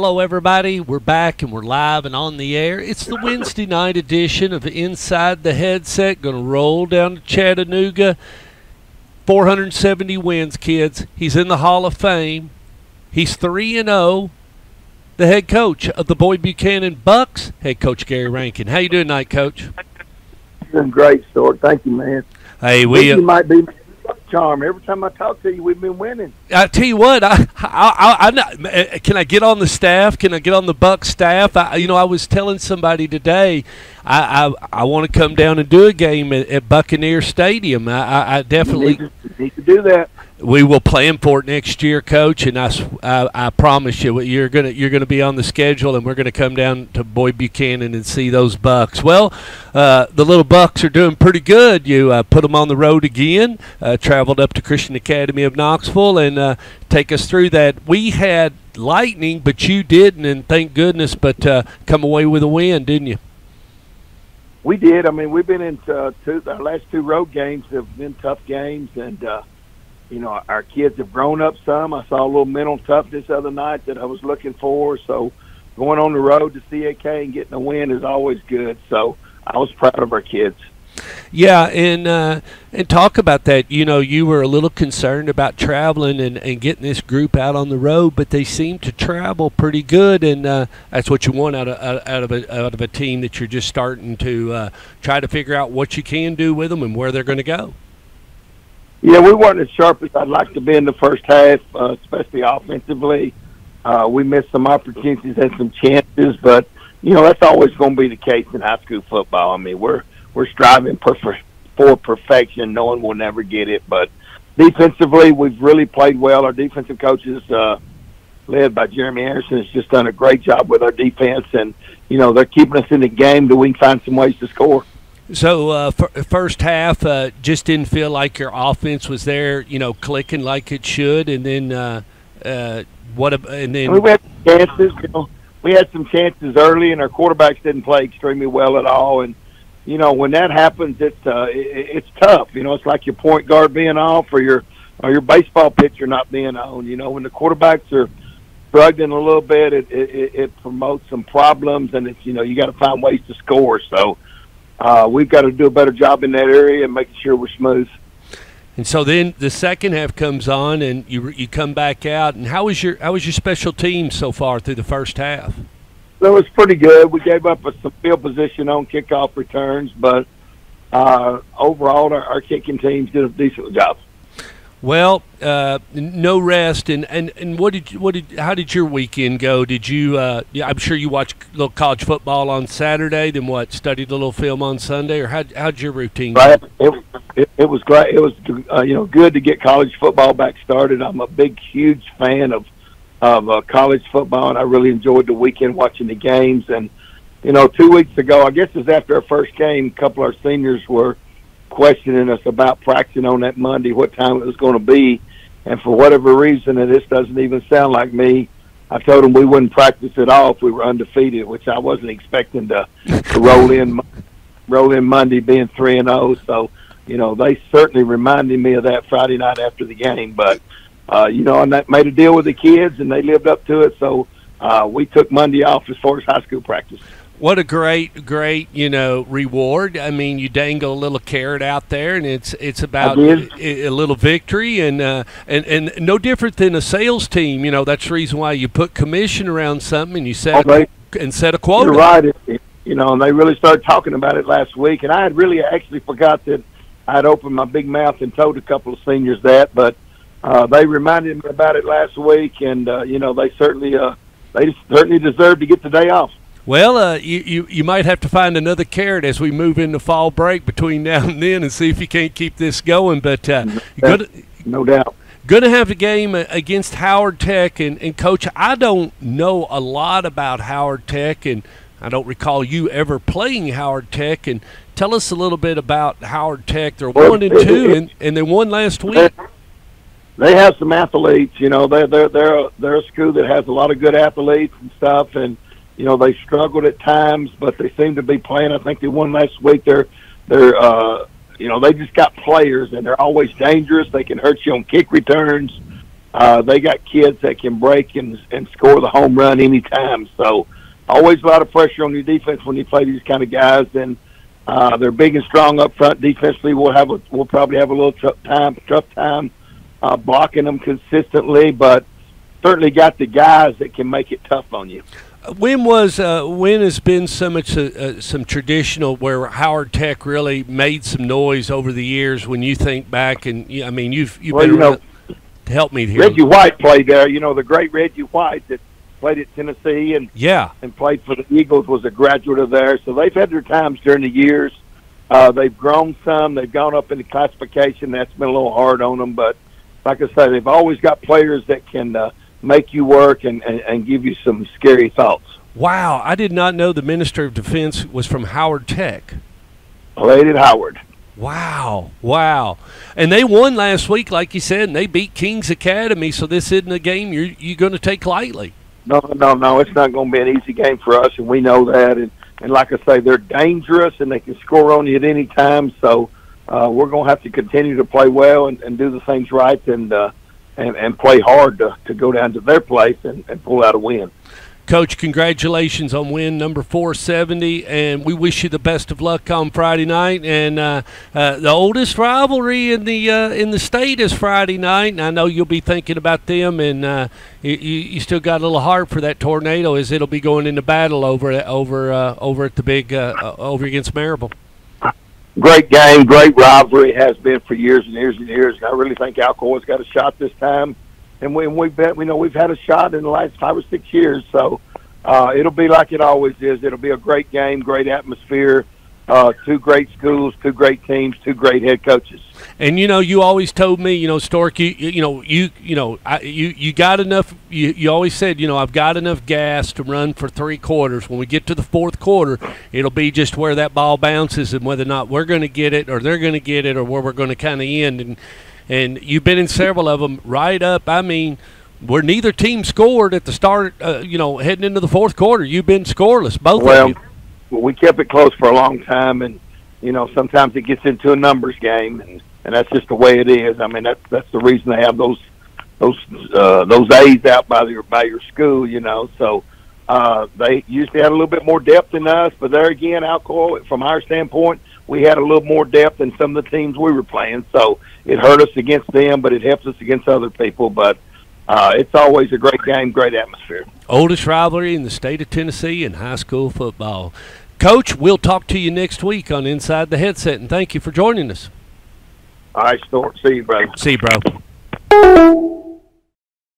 Hello, everybody. We're back and we're live and on the air. It's the Wednesday night edition of Inside the Headset. Going to roll down to Chattanooga. 470 wins, kids. He's in the Hall of Fame. He's 3-0. The head coach of the Boyd Buchanan Bucks, head coach Gary Rankin. How you doing tonight, Coach? Doing great, Stuart. Thank you, man. Hey, you might be charm. Every time I talk to you, we've been winning. I tell you what, can I get on the staff? Can I get on the Bucks staff? I was telling somebody today, I want to come down and do a game at Buccaneer Stadium. I definitely need to do that. We will plan for it next year, Coach, and I promise you, you're gonna be on the schedule, and we're gonna come down to Boyd Buchanan and see those Bucks. Well, the little Bucks are doing pretty good. You put them on the road again. Traveled up to Christian Academy of Knoxville, and take us through that. We had lightning, but you didn't, and thank goodness. But come away with a win, didn't you? We did. I mean, we've been into our last two road games have been tough games, and our kids have grown up some. I saw a little mental toughness the other night that I was looking for. So going on the road to CAK and getting a win is always good. So I was proud of our kids. Yeah, and talk about that. You were a little concerned about traveling and getting this group out on the road, but they seem to travel pretty good, and that's what you want out of a team that you're just starting to try to figure out what you can do with them and where they're going to go. Yeah, we weren't as sharp as I'd like to be in the first half, especially offensively. We missed some opportunities, had some chances, but that's always going to be the case in high school football. I mean, we're striving for perfection, knowing we'll never get it. But defensively, we've really played well. Our defensive coaches, led by Jeremy Anderson, has just done a great job with our defense, and they're keeping us in the game that we can find some ways to score. So first half just didn't feel like your offense was there, clicking like it should, and then we had chances. We had some chances early, and our quarterbacks didn't play extremely well at all. And when that happens, it's tough. It's like your point guard being off or your baseball pitcher not being on. When the quarterbacks are struggling a little bit, it promotes some problems, and it's you got to find ways to score. So. We've got to do a better job in that area and making sure we're smooth. And so then the second half comes on, and you come back out. And how was your special team so far through the first half? It was pretty good. We gave up some field position on kickoff returns, but overall our kicking teams did a decent job. Well, no rest, and how did your weekend go? Did you? I'm sure you watched a little college football on Saturday. Then studied a little film on Sunday, or how'd your routine go? It was great. It was good to get college football back started. I'm a huge fan of college football, and I really enjoyed the weekend watching the games. And 2 weeks ago, I guess it was after our first game, a couple of our seniors were questioning us about practicing on that Monday, what time it was going to be. And for whatever reason, and this doesn't even sound like me, I told them we wouldn't practice at all if we were undefeated, which I wasn't expecting to roll in Monday being 3-0. So, they certainly reminded me of that Friday night after the game. But, and I made a deal with the kids, and they lived up to it. So we took Monday off as far as high school practice. What a great, reward. I mean, you dangle a little carrot out there, and it's about a little victory, and no different than a sales team. That's the reason why you put commission around something, and you set a quota. You're right. And they really started talking about it last week, and I had really actually forgot that I had opened my big mouth and told a couple of seniors that, but they reminded me about it last week, and they certainly deserve to get the day off. Well, you might have to find another carrot as we move into fall break between now and then, and see if you can't keep this going. But no doubt, going to have a game against Howard Tech, and Coach, I don't know a lot about Howard Tech, and I don't recall you ever playing Howard Tech. And tell us a little bit about Howard Tech. They're 1-2, and they won last week. They have some athletes. They're a school that has a lot of good athletes and stuff, and. They struggled at times, but they seem to be playing. I think they won last week. They just got players, and they're always dangerous. They can hurt you on kick returns. they got kids that can break and score the home run anytime. So always a lot of pressure on your defense when you play these kind of guys. And they're big and strong up front. Defensively, we'll probably have a little tough time blocking them consistently, but certainly got the guys that can make it tough on you. When has been so much some traditional where Howard Tech really made some noise over the years? When you think back, and I mean, you've been to help me here. Reggie White played there. You know, the great Reggie White that played at Tennessee and played for the Eagles was a graduate of there. So they've had their times during the years. They've grown some. They've gone up in the classification. That's been a little hard on them, but like I say, they've always got players that can make you work and give you some scary thoughts. Wow, I did not know the Minister of Defense was from Howard Tech. Played at Howard. Wow. And they won last week, like you said, and they beat King's Academy, so this isn't a game you're going to take lightly. No, it's not going to be an easy game for us, and we know that. And like I say, they're dangerous, and they can score on you at any time, so we're going to have to continue to play well and do the things right and play hard to go down to their place and pull out a win. Coach, congratulations on win number 470, and we wish you the best of luck on Friday night. And the oldest rivalry in the state is Friday night, and I know you'll be thinking about them. And you still got a little heart for that Tornado, as it'll be going into battle over at the big over against Marable. Great game, great rivalry. It has been for years and years and years. I really think Alcoa's got a shot this time. And we've had a shot in the last 5 or 6 years, so it'll be like it always is. It'll be a great game, great atmosphere, 2 great schools, 2 great teams, 2 great head coaches. And you always told me, Stork, you got enough. You always said, I've got enough gas to run for 3 quarters. When we get to the 4th quarter, it'll be just where that ball bounces and whether or not we're going to get it or they're going to get it or where we're going to kind of end. And you've been in several of them right up. I mean, where neither team scored at the start, heading into the 4th quarter. You've been scoreless, both of you. Well, we kept it close for a long time, and, sometimes it gets into a numbers game, and that's just the way it is. I mean, that's the reason they have those A's out by your school, So they usually had a little bit more depth than us, but there again, Alcoa, from our standpoint, we had a little more depth than some of the teams we were playing, so it hurt us against them, but it helps us against other people. But it's always a great game, great atmosphere. Oldest rivalry in the state of Tennessee in high school football. Coach, we'll talk to you next week on Inside the Headset, and thank you for joining us. All right, Stuart. See you, brother. See you, bro.